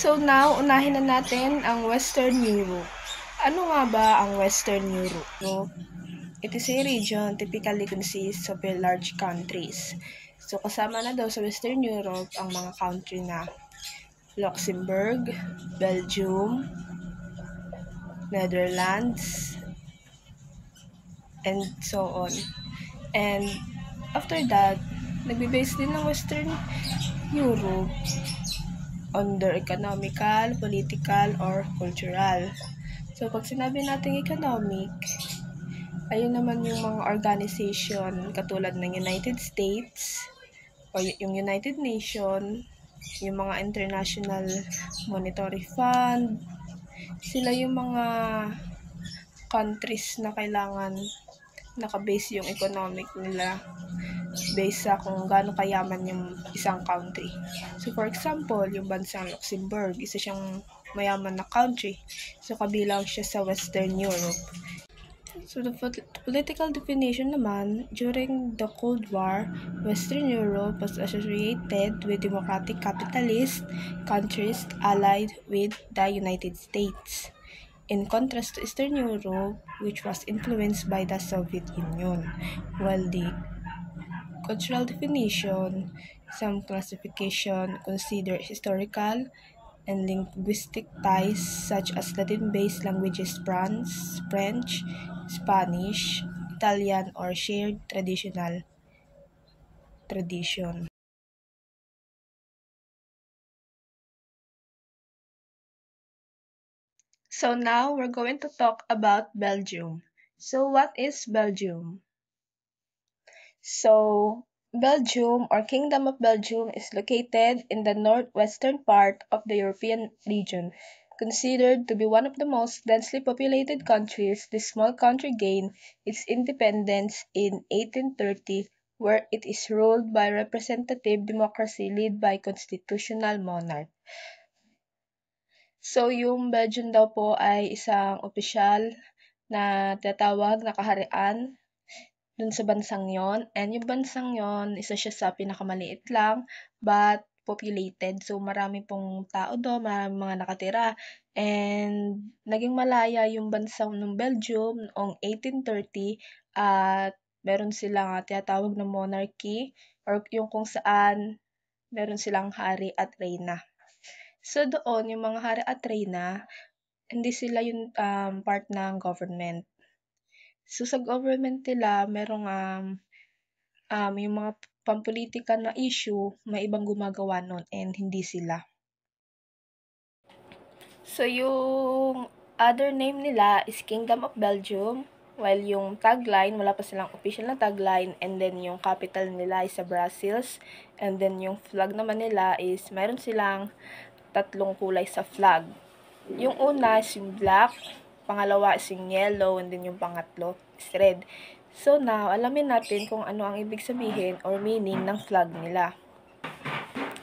So now, unahin na natin ang Western Europe. Ano nga ba ang Western Europe? It is a region typically consists of very large countries. So kasama na daw sa Western Europe ang mga country na Luxembourg, Belgium, Netherlands, and so on. And after that, nagbe-base din ng Western Europe on their economical, political, or cultural. So, pag sinabi natin economic, ayun naman yung mga organization katulad ng United States o yung United Nations, yung mga International Monetary Fund, sila yung mga countries na kailangan nakabase yung economic nila based sa kung gaano kayaman yung isang country. So, for example, yung bansang Luxembourg, isa siyang mayaman na country. So, kabilang siya sa Western Europe. So, the political definition naman, during the Cold War, Western Europe was associated with democratic capitalist countries allied with the United States. In contrast to Eastern Europe, which was influenced by the Soviet Union, while the cultural definition, some classification consider historical and linguistic ties such as Latin-based languages French, Spanish, Italian, or shared tradition. So now we're going to talk about Belgium. So what is Belgium? So Belgium or Kingdom of Belgium is located in the northwestern part of the European region. Considered to be one of the most densely populated countries, this small country gained its independence in 1830, where it is ruled by representative democracy led by constitutional monarch. So, yung Belgium daw po ay isang opisyal na tinatawag na kaharian dun sa bansang yon. And yung bansang yon, isa siya sa pinakamaliit lang, but populated. So, marami pong tao doon, marami mga nakatira. And naging malaya yung bansang ng Belgium noong 1830 at meron silang tinatawag na monarchy or yung kung saan meron silang hari at reyna. So, doon, yung mga hari at reyna, hindi sila yung part ng government. So, sa government nila, merong yung mga pampolitika na issue, may ibang gumagawa nun and hindi sila. So, yung other name nila is Kingdom of Belgium, while yung tagline, wala pa silang official na tagline, and then yung capital nila is sa Brussels, and then yung flag naman nila is, mayroon silang 3 kulay sa flag. Yung una is yung black, pangalawa is yung yellow, and then yung pangatlo is red. So now, alamin natin kung ano ang ibig sabihin or meaning ng flag nila.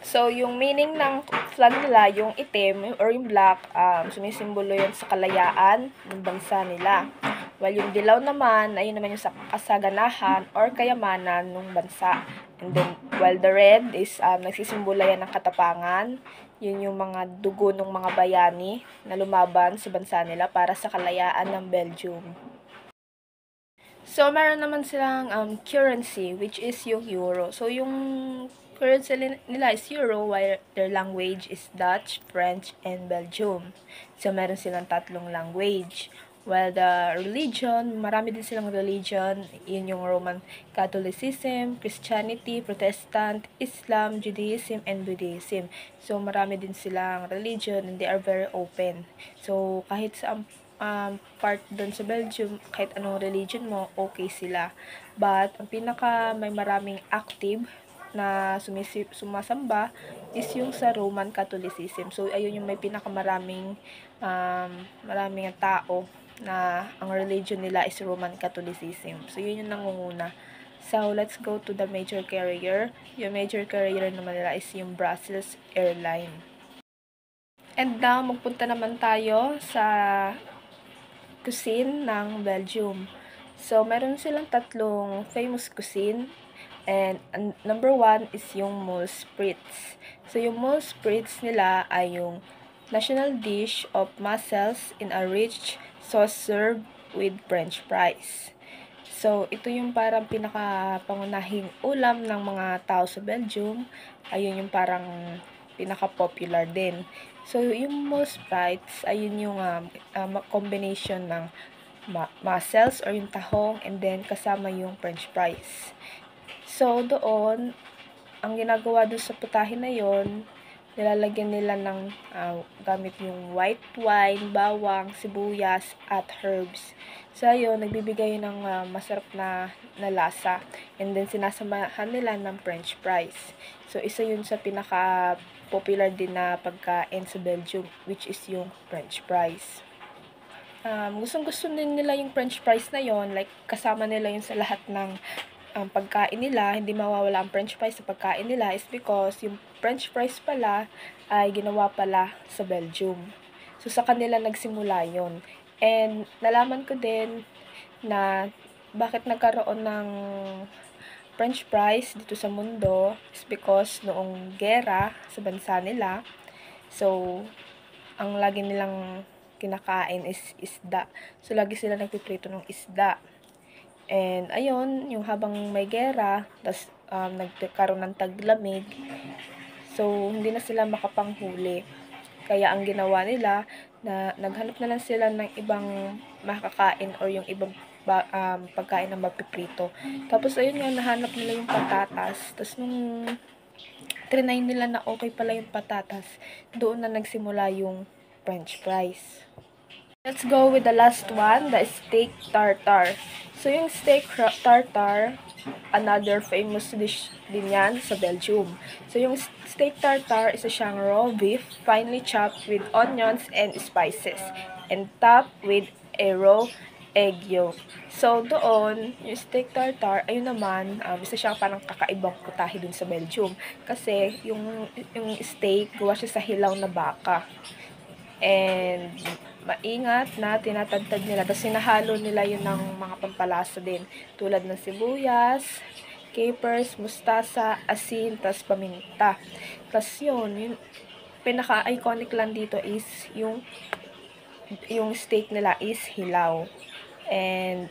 So, yung meaning ng flag nila, yung itim or yung black, sumisimbolo yun sa kalayaan ng bansa nila. While yung dilaw naman, ayun naman yung sa kasaganahan or kayamanan ng bansa. And then, while the red is nagsisimbolo yan ng katapangan. Yun yung mga dugo ng mga bayani na lumaban sa bansa nila para sa kalayaan ng Belgium. So, meron naman silang currency, which is yung euro. So, yung currency nila is euro, while their language is Dutch, French, and Belgium. So, meron silang 3 language. While the religion, marami din silang religion. Yun yung Roman Catholicism, Christianity, Protestant, Islam, Judaism, and Buddhism. So, marami din silang religion and they are very open. So, kahit sa part doon sa Belgium, kahit anong religion mo, okay sila. But, ang pinaka may maraming active na sumasamba is yung sa Roman Catholicism. So, ayun yung may pinakamaraming maraming tao na ang religion nila is Roman Catholicism. So, yun yung nangunguna. So, let's go to the major carrier. Yung major carrier naman nila is yung Brussels Airline. And now, magpunta naman tayo sa cuisine ng Belgium. So, meron silang 3 famous cuisine. And number 1 is yung moules frites. So, yung moules frites nila ay yung national dish of mussels in a rich sauce served with French fries. So, ito yung parang pinaka-pangunahing ulam ng mga tao sa Belgium. Ayun yung parang pinaka-popular din. So, yung most bites, ayun yung combination ng mussels or yung tahong and then kasama yung French fries. So, doon, ang ginagawa doon sa putahe na yon, nilalagyan nila ng gamit yung white wine, bawang, sibuyas, at herbs. So, ayun, nagbibigay ng masarap na lasa. And then, sinasamahan nila ng French fries. So, isa yun sa pinaka-popular din na pagkain sa Belgium, which is yung French fries. Gustong-gusto din nila yung French fries na yon, like kasama nila yun sa lahat ng pagkain nila. Hindi mawawala ang French fries sa pagkain nila is because yung French fries pala ay ginawa pala sa Belgium. So, sa kanila nagsimula yon. And nalaman ko din na bakit nagkaroon ng French fries dito sa mundo is because noong gera sa bansa nila, so, ang lagi nilang kinakain is isda. So, lagi sila nagpiprito ng isda. And, ayun, yung habang may gera, tas nagkaroon ng taglamig, so, hindi na sila makapanghuli. Kaya, ang ginawa nila, na naghanap na lang sila ng ibang makakain or yung ibang pagkain na mapiprito. Tapos, ayun nga, nahanap nila yung patatas. Tapos, nung trinay nila na okay pala yung patatas, doon na nagsimula yung French fries. Let's go with the last one, the steak tartare. So, yung steak tartare, another famous dish din yan sa Belgium. So, yung steak tartare, isa siyang raw beef, finely chopped with onions and spices, and topped with a raw egg yolk. So, doon, yung steak tartare, ayun naman, isa siyang parang kakaibang putahe dun sa Belgium. Kasi, yung steak, gawa siya sa hilaw na baka. And, maingat na tinatadtad nila. Tapos, sinahalo nila yun ng mga pampalasa din. Tulad ng sibuyas, capers, mustasa, asin, tapos paminta. Tapos, yun pinaka-iconic lang dito is yung steak nila is hilaw. And,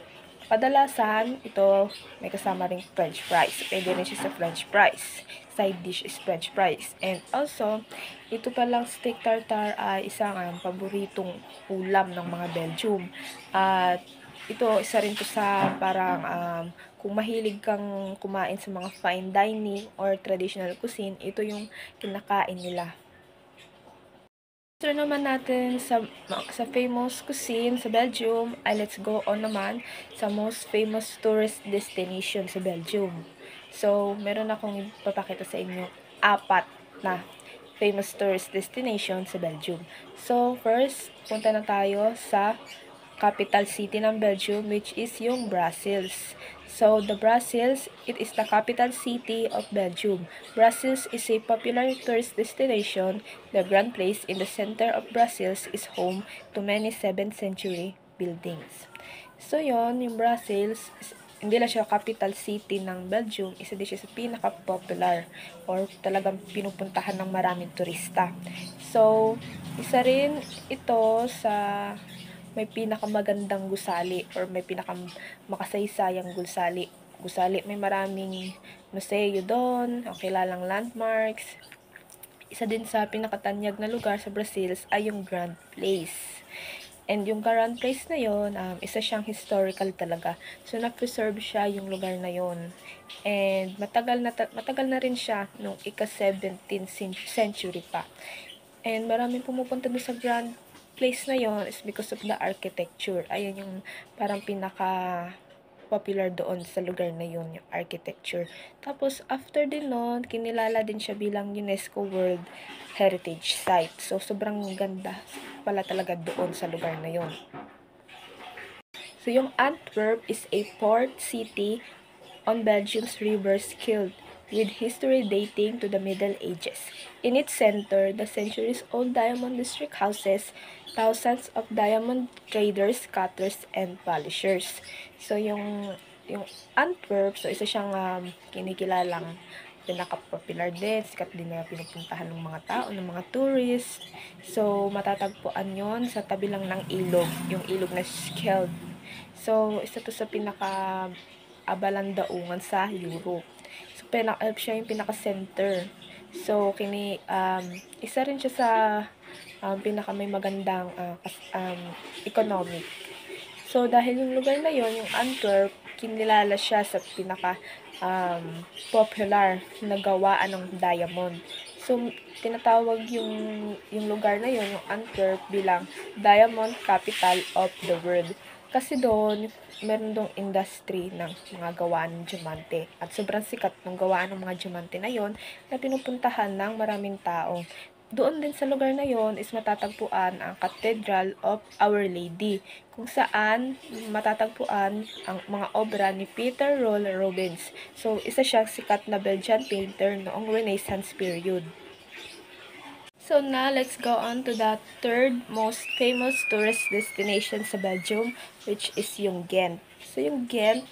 kadalasan, ito, may kasama ring French fries. Pwede rin siya sa French fries. Side dish is French fries. And also, ito palang steak tartare ay isang paboritong ulam ng mga Belgium. At ito, isa rin to sa parang kung mahilig kang kumain sa mga fine dining or traditional cuisine, ito yung kinakain nila. After naman natin sa famous cuisine sa Belgium, ay let's go on naman sa most famous tourist destination sa Belgium. So, meron akong ipapakita sa inyo 4 na famous tourist destination sa Belgium. So, first, punta na tayo sa capital city ng Belgium, which is yung Brussels. So, the Brussels, it is the capital city of Belgium. Brussels is a popular tourist destination. The Grand Place in the center of Brussels is home to many 7th century buildings. So, yon yung Brussels, hindi lang siya capital city ng Belgium, isa din siya sa pinaka-popular or talagang pinupuntahan ng maraming turista. So, isa rin ito sa may pinakamagandang gusali or may pinakamakasay-sayang gusali. May maraming museo doon, ang kilalang landmarks. Isa din sa pinakatanyag na lugar sa Brussels ay yung Grand Place. And yung Grand Place na yon, isa siyang historical talaga. So, na-preserve siya yung lugar na yon. And matagal na rin siya nung ika-17th century pa. And maraming pumupunta doon sa Grand Place na yon is because of the architecture. Ayun yung parang pinaka-popular doon sa lugar na yon, yung architecture. Tapos, after din nun, kinilala din siya bilang UNESCO World Heritage Site. So, sobrang ganda pala talaga doon sa lugar na yon. So, yung Antwerp is a port city on Belgium's river Schelde, with history dating to the Middle Ages. In its center, the centuries-old diamond district houses thousands of diamond traders, cutters, and polishers. So, yung Antwerp, so isa siyang kinikilalang pinaka-popular din, sikat din na pinupuntahan ng mga tao, ng mga tourist. So, matatagpuan yon sa tabi lang ng ilog, yung ilog na Skeld. So, isa to sa pinaka-abalang daungan sa Europe. So, siya yung pinaka-center. So, isa rin siya sa pinaka may magandang economic. So, dahil yung lugar na yon, yung Antwerp, kinilala siya sa pinaka popular na gawaan ng diamond. So, tinatawag yung lugar na yon, yung Antwerp, bilang Diamond Capital of the World. Kasi doon, meron dong industry ng mga gawaan ng diamante. At sobrang sikat ng gawaan ng mga diamante na yon na pinupuntahan ng maraming tao. Doon din sa lugar na yon is matatagpuan ang Cathedral of Our Lady, kung saan matatagpuan ang mga obra ni Peter Roll Rubens. So, isa siyang sikat na Belgian painter noong Renaissance period. So now, let's go on to the third most famous tourist destination sa Belgium, which is yung Ghent. So yung Ghent,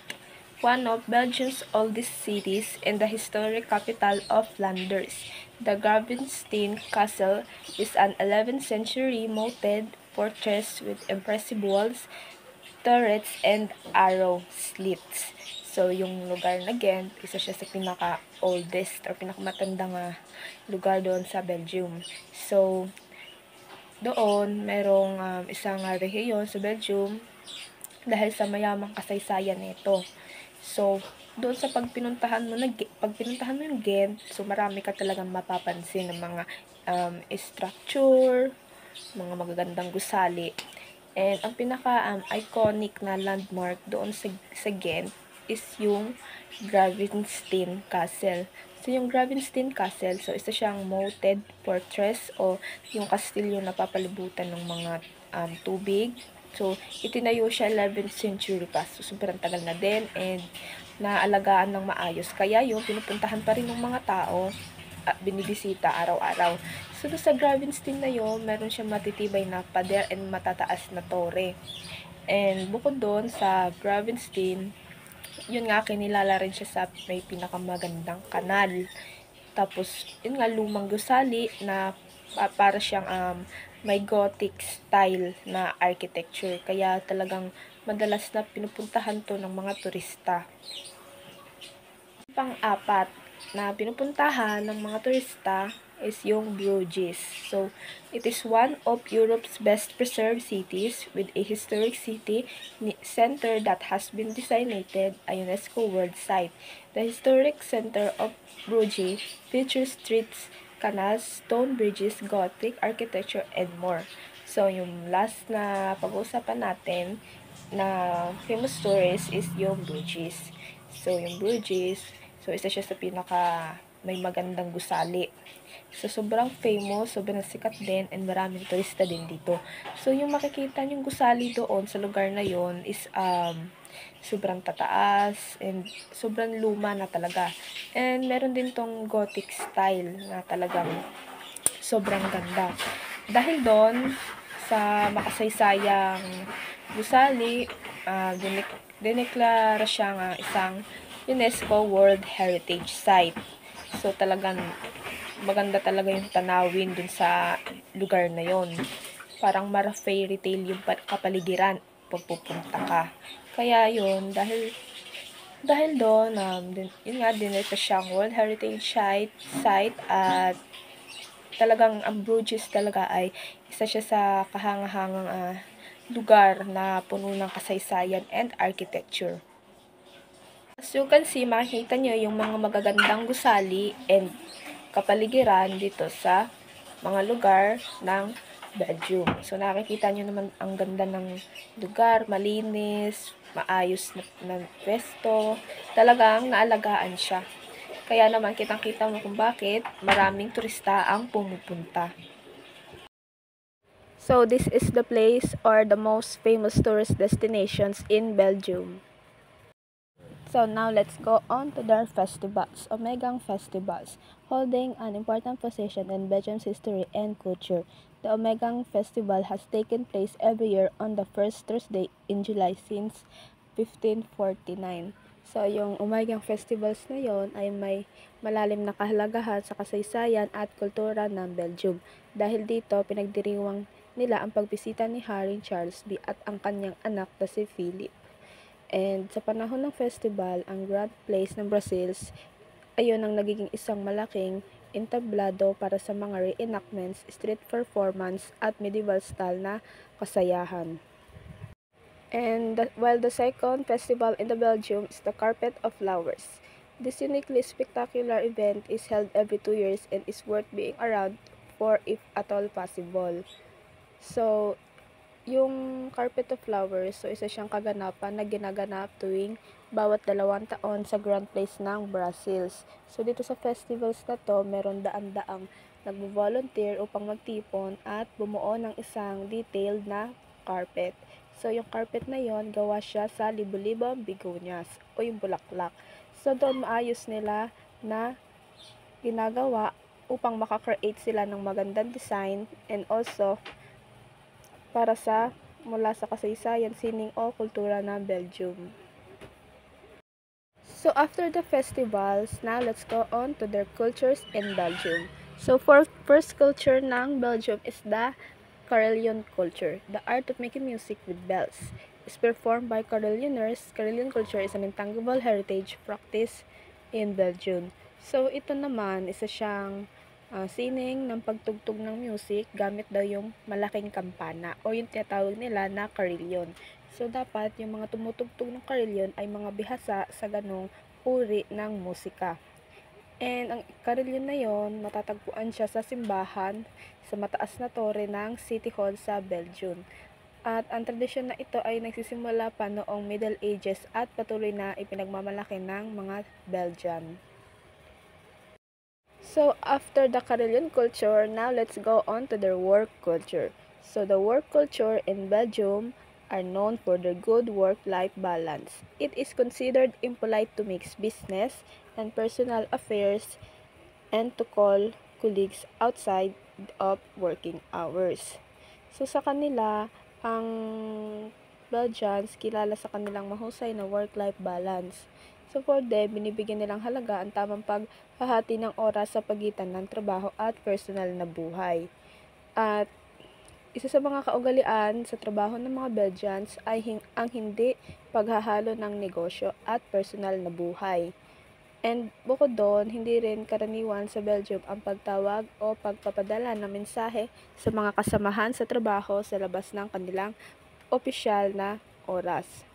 one of Belgium's oldest cities and the historic capital of Flanders. The Gravenstein Castle is an 11th century moated fortress with impressive walls, turrets, and arrow slits. So, yung lugar na Ghent, isa siya sa pinaka-oldest or pinakamatandang lugar doon sa Belgium. So, doon, merong isang rehiyon sa Belgium dahil sa mayamang kasaysayan nito. So, doon sa pag pinuntahan mo yung Ghent, so marami ka talagang mapapansin ng mga structure, mga magagandang gusali. And ang pinaka-iconic na landmark doon sa Ghent is yung Gravenstein Castle. So, yung Gravenstein Castle, so isa siyang moated fortress o yung kastilyo na papalibutan ng mga tubig. So, itinayo siya 11th century pa. So, sobrang tagal na din and naalagaan ng maayos. Kaya yung pinupuntahan pa rin ng mga tao at binibisita araw-araw. So, sa Gravenstein na yun, meron siyang matitibay na pader and matataas na tore. And bukod doon sa Gravenstein, yun nga, kinilala rin siya sa may pinakamagandang kanal. Tapos, yun nga, lumang gusali na para siyang may Gothic style na architecture. Kaya talagang madalas na pinupuntahan to ng mga turista. Pang-apat na pinupuntahan ng mga turista is yung Bruges. So, it is one of Europe's best preserved cities with a historic city center that has been designated a UNESCO World Site. The historic center of Bruges features streets, canals, stone bridges, Gothic architecture, and more. So, yung last na pag-uusapan natin na famous tourist is yung Bruges. So, yung Bruges, so isa siya sa pinaka may magandang gusali. So, sobrang famous, sobrang sikat din, and maraming turista din dito. So, yung makikita yung gusali doon sa lugar na yon is sobrang tataas, and sobrang luma na talaga. And meron din tong Gothic style na talagang sobrang ganda. Dahil doon, sa makasaysayang gusali, dineklara siyang isang UNESCO World Heritage Site. So, talagang maganda talaga yung tanawin dun sa lugar na yon. Parang mara fairy tale yung kapaligiran pag pupunta ka. Kaya yun, dahil doon, yun nga, dinito siyang World Heritage Site at talagang ang Bruges talaga ay isa siya sa kahangahangang lugar na puno ng kasaysayan and architecture. As you can see, makikita nyo yung mga magagandang gusali and kapaligiran dito sa mga lugar ng Belgium. So, nakikita nyo naman ang ganda ng lugar, malinis, maayos na pwesto. Talagang naalagaan siya. Kaya naman, kitang-kita mo kung bakit maraming turista ang pumupunta. So, this is the place or the most famous tourist destinations in Belgium. So now let's go on to their festivals. Omegang festivals, holding an important position in Belgium's history and culture. The Omegang festival has taken place every year on the first Thursday in July since 1549. So, yung umagang festivals na yon ay may malalim na kahalagahan sa kasaysayan at kultura ng Belgium. Dahil dito, pinagdiriwang nila ang pagbisita ni Haring Charles B at ang kanyang anak na si Philip. And sa panahon ng festival, ang Grand Place ng Brazils ayon ang nagiging isang malaking entablado para sa mga reenactments, street performance at medieval style na kasayahan. And while the second festival in the Belgium is the Carpet of Flowers. This uniquely spectacular event is held every 2 years and is worth being around for if at all possible. So, yung Carpet of Flowers, so isa siyang kaganapan na ginaganap tuwing bawat 2 taon sa Grand Place ng Brazils. So, dito sa festivals na to, meron daan-daang nagvo-volunteer upang magtipon at bumuo ng isang detailed na carpet. So, yung carpet na yon gawa siya sa libo-libong begonias o yung bulaklak. So, doon maayos nila na ginagawa upang makakreate sila ng magandang design and also para sa mula sa kasaysayan, sining o kultura ng Belgium. So after the festivals, now let's go on to their cultures in Belgium. So for first culture ng Belgium is the Carillon culture. The art of making music with bells is performed by Carillonneurs. Carillon culture is an intangible heritage practice in Belgium. So ito naman, isa siyang sining ng pagtugtog ng music gamit daw yung malaking kampana o yung tinatawag nila na carillon. So dapat yung mga tumutugtog ng carillon ay mga bihasa sa ganong uri ng musika. And ang carillon na yon, matatagpuan siya sa simbahan sa mataas na tore ng City Hall sa Belgium. At ang tradisyon na ito ay nagsisimula pa noong Middle Ages at patuloy na ipinagmamalaki ng mga Belgian. So after the Carillon culture, now let's go on to their work culture. So the work culture in Belgium are known for their good work-life balance. It is considered impolite to mix business and personal affairs and to call colleagues outside of working hours. So sa kanila, ang Belgians kilala sa kanilang mahusay na work-life balance. So for them, binibigyan nilang halaga ang tamang paghahati ng oras sa pagitan ng trabaho at personal na buhay. At isa sa mga kaugalian sa trabaho ng mga Belgians ay ang hindi paghahalo ng negosyo at personal na buhay. And bukod doon, hindi rin karaniwan sa Belgium ang pagtawag o pagpapadala ng mensahe sa mga kasamahan sa trabaho sa labas ng kanilang opisyal na oras.